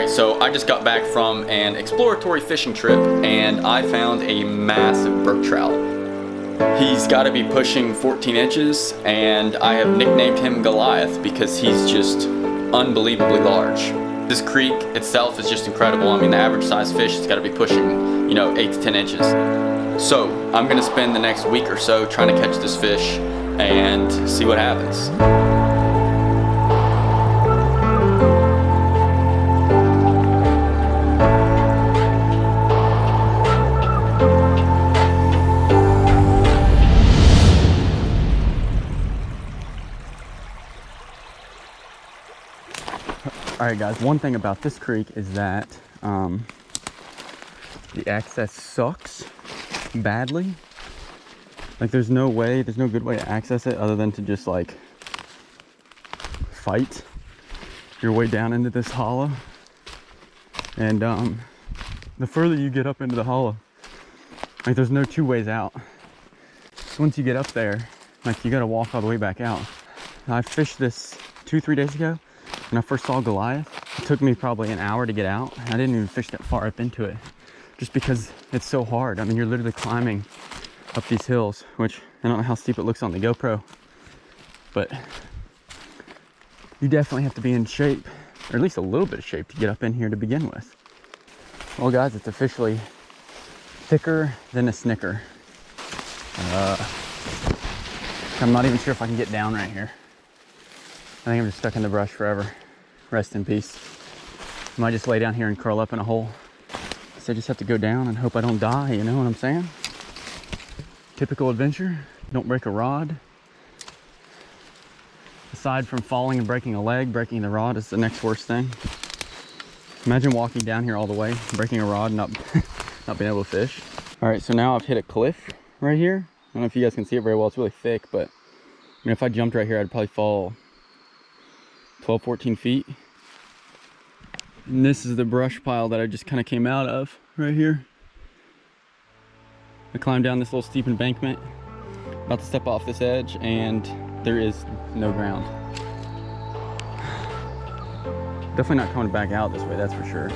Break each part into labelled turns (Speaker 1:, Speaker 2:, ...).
Speaker 1: Alright, so I just got back from an exploratory fishing trip and I found a massive brook trout. He's got to be pushing 14 inches and I have nicknamed him Goliath because he's just unbelievably large. This creek itself is just incredible. I mean, the average size fish has got to be pushing, 8 to 10 inches. So I'm going to spend the next week or so trying to catch this fish and see what happens.
Speaker 2: Alright guys, one thing about this creek is that the access sucks badly. Like there's no good way to access it other than to just like fight your way down into this hollow. And the further you get up into the hollow, like there's no two ways out. So once you get up there, like you gotta walk all the way back out. I fished this 2-3 days ago. When I first saw Goliath, it took me probably an hour to get out. I didn't even fish that far up into it just because it's so hard. I mean, you're literally climbing up these hills, which I don't know how steep it looks on the GoPro, but you definitely have to be in shape, or at least a little bit of shape to get up in here to begin with. Well guys, it's officially thicker than a Snicker. I'm not even sure if I can get down right here. I think I'm just stuck in the brush forever. Rest in peace. I might just lay down here and curl up in a hole. So I just have to go down and hope I don't die, you know what I'm saying? Typical adventure, don't break a rod. Aside from falling and breaking a leg, breaking the rod is the next worst thing. Imagine walking down here all the way, breaking a rod and not being able to fish. All right, so now I've hit a cliff right here. I don't know if you guys can see it very well, it's really thick, but if I jumped right here, I'd probably fall 12-14 feet. And this is the brush pile that I just kind of came out of right here. I climbed down this little steep embankment, about to step off this edge, and there is no ground. Definitely not coming back out this way, that's for sure.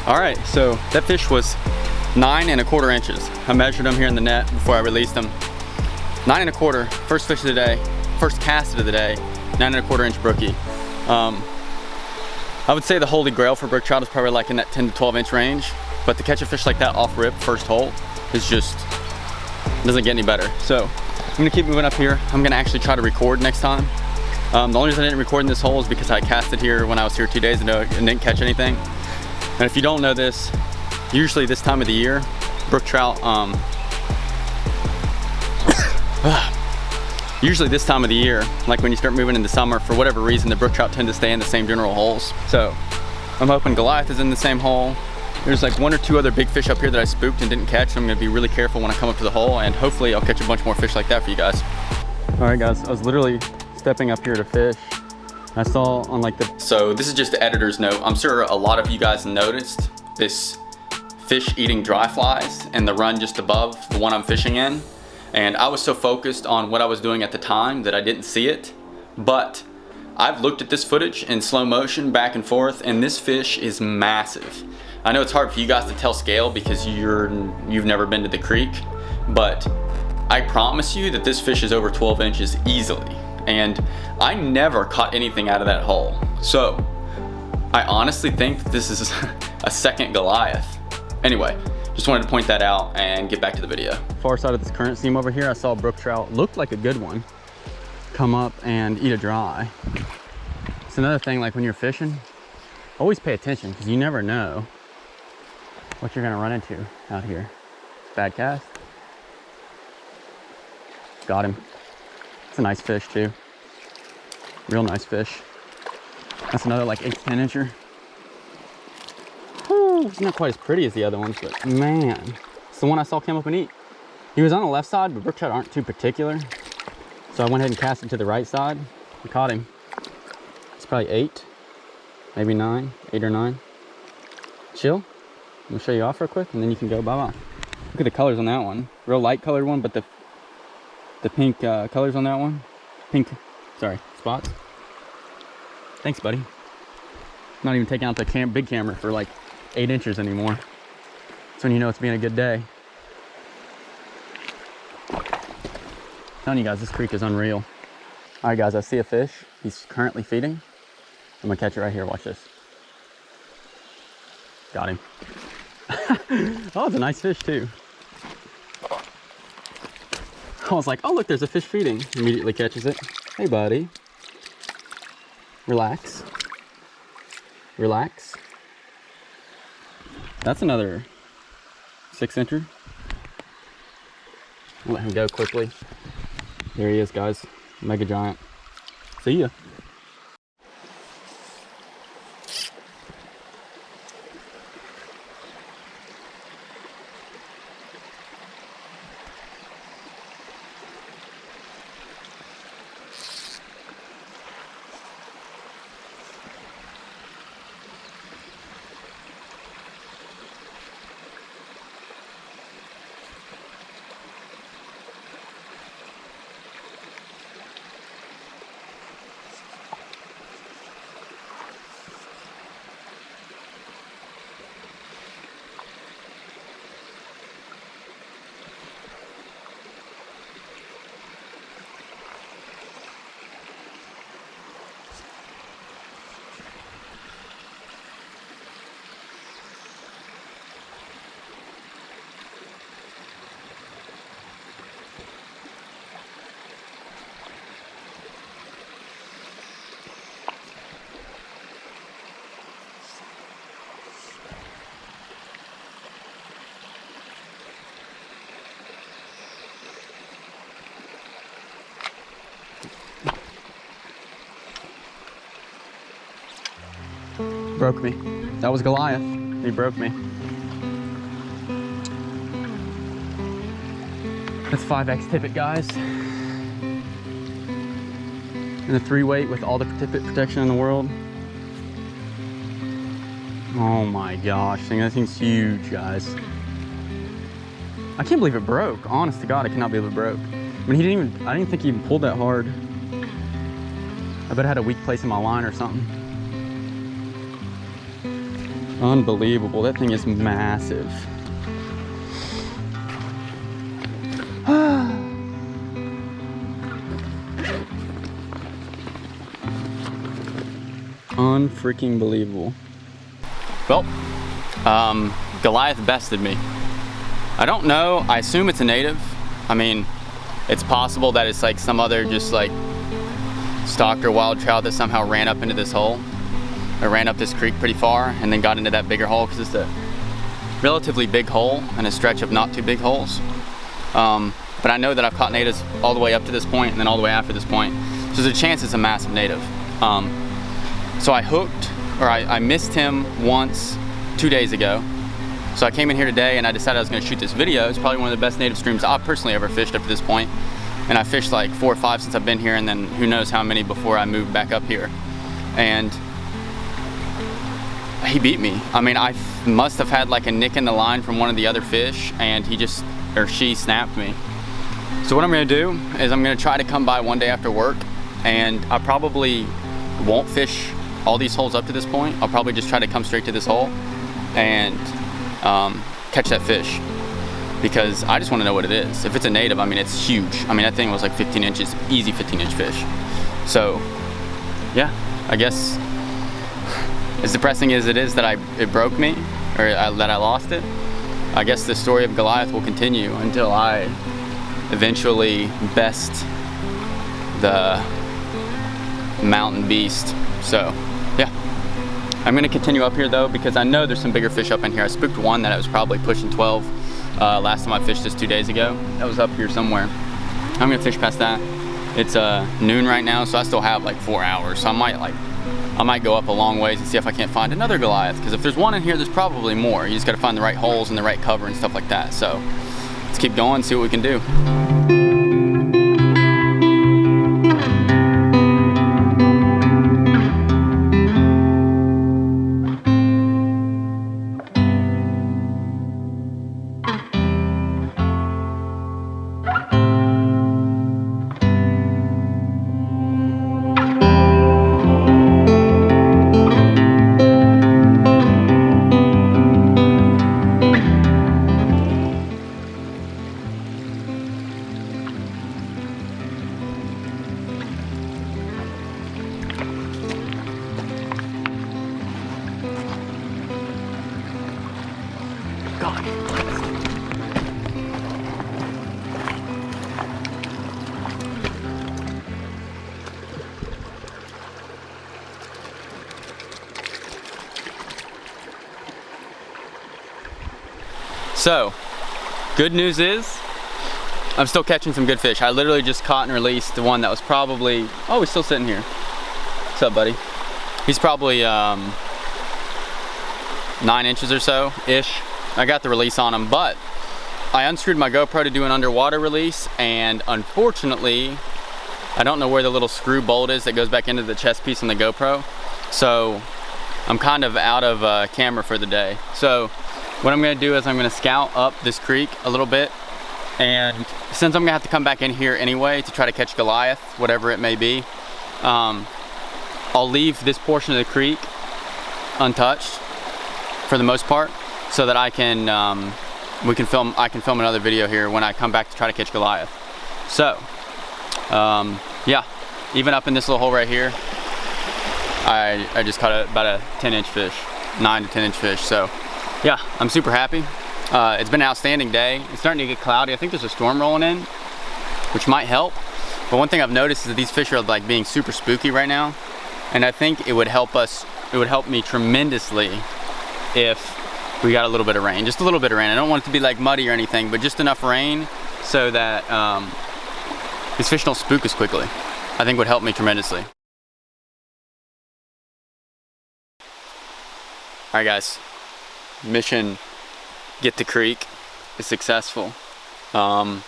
Speaker 1: Alright, so that fish was 9 1/4 inches. I measured them here in the net before I released them. 9 1/4, first fish of the day, first cast of the day, 9 1/4 inch brookie. I would say the holy grail for brook trout is probably like in that 10 to 12 inch range, but to catch a fish like that off rip, first hole, is just, doesn't get any better. So I'm gonna keep moving up here. I'm gonna actually try to record next time. The only reason I didn't record in this hole is because I casted here when I was here 2 days ago and didn't catch anything. And if you don't know this, usually this time of the year, brook trout, usually this time of the year, like when you start moving into summer, for whatever reason, the brook trout tend to stay in the same general holes. So I'm hoping Goliath is in the same hole. There's like 1 or 2 other big fish up here that I spooked and didn't catch, so I'm gonna be really careful when I come up to the hole, and hopefully I'll catch a bunch more fish like that for you guys.
Speaker 2: All right guys, I was literally stepping up here to fish. I saw on like the...
Speaker 1: So this is just the editor's note. I'm sure a lot of you guys noticed this fish eating dry flies and the run just above the one I'm fishing in. And I was so focused on what I was doing at the time that I didn't see it. But I've looked at this footage in slow motion back and forth, and this fish is massive. I know it's hard for you guys to tell scale because you've never been to the creek, but I promise you that this fish is over 12 inches easily. And I never caught anything out of that hole. So I honestly think this is a second Goliath. Anyway, just wanted to point that out and get back to the video.
Speaker 2: Far side of this current seam over here, I saw a brook trout, looked like a good one, come up and eat a dry. It's another thing, like when you're fishing, always pay attention because you never know what you're gonna run into out here. Bad cast. Got him. It's a nice fish too. Real nice fish. That's another like 8 to 10 incher. Whew, it's not quite as pretty as the other ones, but man, it's the one I saw come up and eat. He was on the left side, but brook trout aren't too particular. So I went ahead and cast him to the right side. I caught him. It's probably 8, maybe 9, 8 or 9. Chill.
Speaker 1: I'll show you off real quick and then you can go bye-bye. Look at the colors on that one. Real light colored one, but the pink colors on that one. Pink, sorry, spots. Thanks, buddy. Not even taking out the big camera for like 8 inches anymore. That's when you know it's being a good day. I'm telling you guys, this creek is unreal. All right, guys, I see a fish. He's currently feeding. I'm gonna catch it right here. Watch this. Got him. Oh, it's a nice fish too. I was like, oh look, there's a fish feeding. Immediately catches it. Hey buddy. Relax. Relax. That's another 6-incher. Let him go quickly. There he is, guys. Mega giant. See ya. Broke me. That was Goliath. He broke me. That's 5X tippet, guys. And a 3-weight with all the tippet protection in the world. Oh my gosh, that thing's huge, guys. I can't believe it broke. Honest to God, I cannot believe it broke. I mean, I didn't think he even pulled that hard. I bet I had a weak place in my line or something. Unbelievable, that thing is massive. Unfreaking believable. Well, Goliath bested me. I don't know, I assume it's a native. I mean, it's possible that it's like some other just like stocked or wild trout that somehow ran up into this hole. Or ran up this creek pretty far and then got into that bigger hole because it's a relatively big hole and a stretch of not too big holes. But I know that I've caught natives all the way up to this point and then all the way after this point. So there's a chance it's a massive native. So I hooked, or I missed him once 2 days ago. So I came in here today and I decided I was gonna shoot this video. It's probably one of the best native streams I've personally ever fished up to this point. And I fished like 4 or 5 since I've been here, and then who knows how many before I moved back up here. And he beat me. I mean, I must have had like a nick in the line from one of the other fish, and he just, or she snapped me. So what I'm gonna do is I'm gonna try to come by one day after work, and I probably won't fish all these holes up to this point. I'll probably just try to come straight to this hole and catch that fish, because I just want to know what it is. If it's a native, I mean, it's huge. I mean, that thing was like 15 inches, easy 15-inch fish. So yeah, I guess as depressing as it is that it broke me, or that I lost it, I guess the story of Goliath will continue until I eventually best the mountain beast. So yeah, I'm gonna continue up here though, because I know there's some bigger fish up in here. I spooked one that I was probably pushing 12 last time I fished this 2 days ago. That was up here somewhere. I'm gonna fish past that. It's noon right now, so I still have like 4 hours. So I might go up a long ways and see if I can't find another Goliath, because if there's one in here, there's probably more. You just gotta find the right holes and the right cover and stuff like that. So let's keep going, see what we can do. So, good news is, I'm still catching some good fish. I literally just caught and released the one that was probably, oh, he's still sitting here. What's up, buddy? He's probably 9 inches or so-ish. I got the release on him, but I unscrewed my GoPro to do an underwater release, and unfortunately, I don't know where the little screw bolt is that goes back into the chest piece on the GoPro. So I'm kind of out of camera for the day. So what I'm gonna do is I'm gonna scout up this creek a little bit, and since I'm gonna have to come back in here anyway to try to catch Goliath, whatever it may be, I'll leave this portion of the creek untouched for the most part, so that I can I can film another video here when I come back to try to catch Goliath. So yeah, even up in this little hole right here, I just caught about a 10-inch fish, 9 to 10-inch fish. So yeah, I'm super happy. It's been an outstanding day. It's starting to get cloudy. I think there's a storm rolling in, which might help. But one thing I've noticed is that these fish are like being super spooky right now. And I think it would help me tremendously if we got a little bit of rain, just a little bit of rain. I don't want it to be like muddy or anything, but just enough rain so that these fish don't spook as quickly. I think would help me tremendously. All right, guys, mission get to creek is successful. I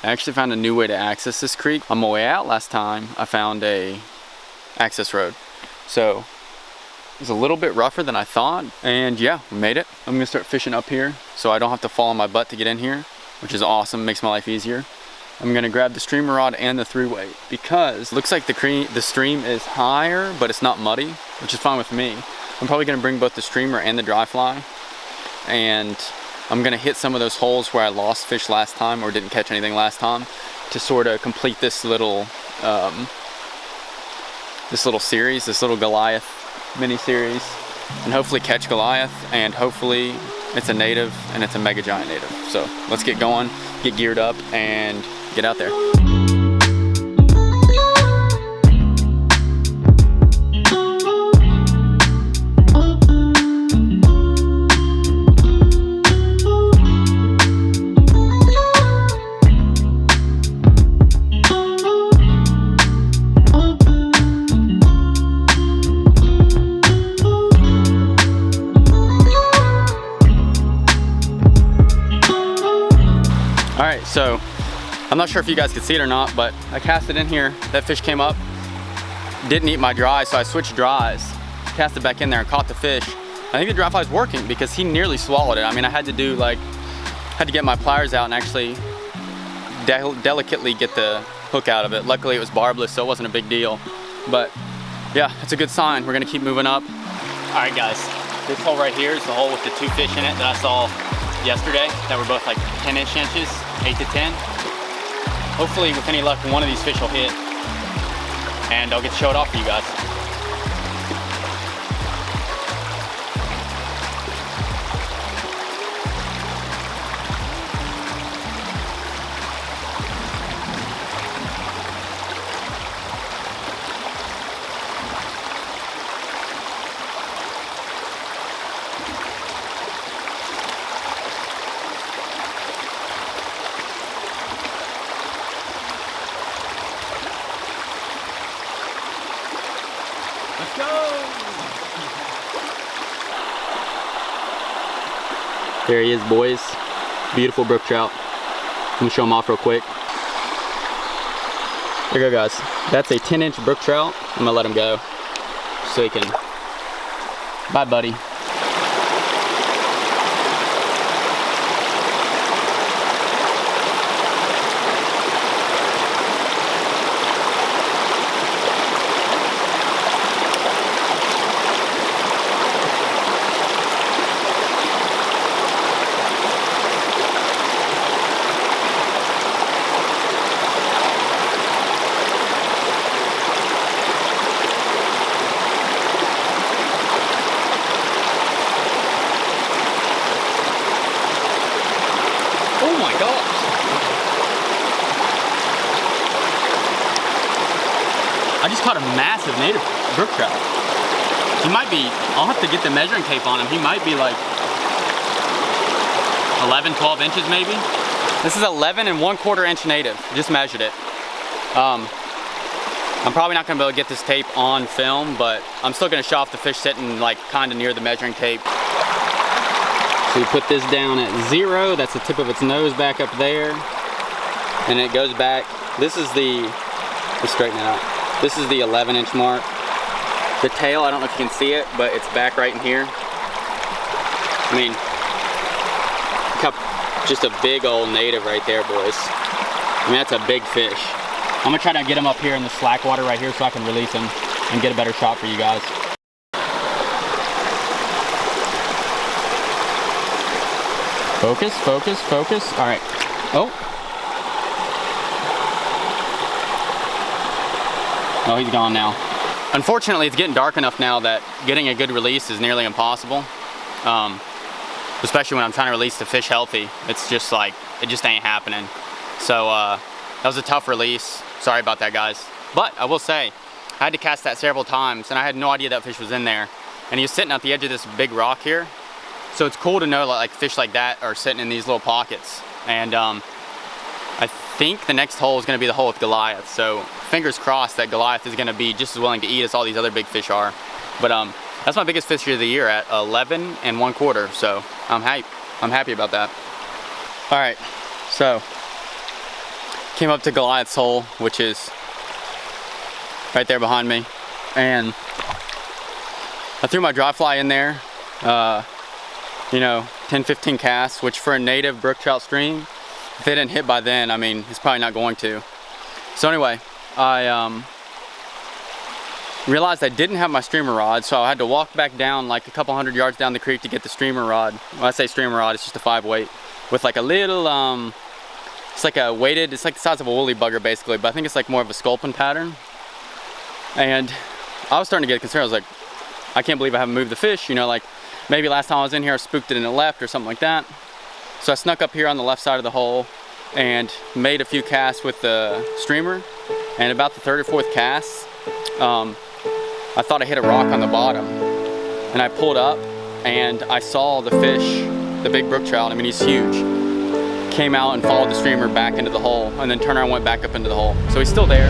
Speaker 1: actually found a new way to access this creek. On my way out last time, I found a access road. So it was a little bit rougher than I thought, and yeah, we made it. I'm gonna start fishing up here so I don't have to fall on my butt to get in here, which is awesome, makes my life easier. I'm gonna grab the streamer rod and the 3-weight because it looks like the stream is higher, but it's not muddy, which is fine with me. I'm probably gonna bring both the streamer and the dry fly, and I'm gonna hit some of those holes where I lost fish last time or didn't catch anything last time to sort of complete this little series, this little Goliath mini series, and hopefully catch Goliath, and hopefully it's a native and it's a mega giant native. So let's get going, get geared up, and get out there. Alright, so I'm not sure if you guys could see it or not, but I cast it in here. That fish came up, didn't eat my dry, so I switched dries, cast it back in there and caught the fish. I think the dry fly's working because he nearly swallowed it. I mean, I had to get my pliers out and actually delicately get the hook out of it. Luckily it was barbless, so it wasn't a big deal. But yeah, it's a good sign. We're gonna keep moving up. Alright guys, this hole right here is the hole with the 2 fish in it that I saw yesterday that were both like 10-inch inches, 8 to 10. Hopefully with any luck one of these fish will hit, and I'll get to show it off for you guys. Let's go! There he is, boys. Beautiful brook trout. Let me show him off real quick. There you go, guys. That's a 10-inch brook trout. I'm gonna let him go so he can. Bye, buddy. Oh my gosh! I just caught a massive native brook trout. He might be, I'll have to get the measuring tape on him. He might be like 11, 12 inches maybe. This is 11 1/4 inch native. Just measured it. I'm probably not gonna be able to get this tape on film, but I'm still gonna show off the fish sitting like kind of near the measuring tape. So we put this down at 0. That's the tip of its nose back up there. And it goes back. This is the, let's straighten it out. This is the 11 inch mark. The tail, I don't know if you can see it, but it's back right in here. I mean, look how, just a big old native right there, boys. I mean, that's a big fish. I'm gonna try to get him up here in the slack water right here so I can release him and get a better shot for you guys. Focus, focus, focus. All right. Oh. Oh, he's gone now. Unfortunately, it's getting dark enough now that getting a good release is nearly impossible. Especially when I'm trying to release the fish healthy. It's just like, it just ain't happening. So that was a tough release. Sorry about that, guys. But I will say, I had to cast that several times and I had no idea that fish was in there. And he was sitting at the edge of this big rock here. So it's cool to know like fish like that are sitting in these little pockets. And I think the next hole is gonna be the hole with Goliath. So fingers crossed that Goliath is gonna be just as willing to eat as all these other big fish are. But that's my biggest fish of the year at 11 1/4. So I'm happy about that. All right, so came up to Goliath's hole, which is right there behind me, and I threw my dry fly in there. You know, 10-15 casts, which for a native brook trout stream, if it didn't hit by then, I mean, it's probably not going to. So anyway, I realized I didn't have my streamer rod, so I had to walk back down like a couple hundred yards down the creek to get the streamer rod. When I say streamer rod, it's just a 5-weight with like a little, it's like a weighted, it's like the size of a woolly bugger basically, but I think it's like more of a sculpin pattern. And I was starting to get concerned. I was like, I can't believe I haven't moved the fish, you know, like maybe last time I was in here I spooked it in the left or something like that. So I snuck up here on the left side of the hole and made a few casts with the streamer, and about the 3rd or 4th cast, I thought I hit a rock on the bottom, and I pulled up and I saw the fish, the big brook trout, I mean he's huge, came out and followed the streamer back into the hole and then turned around and went back up into the hole. So he's still there.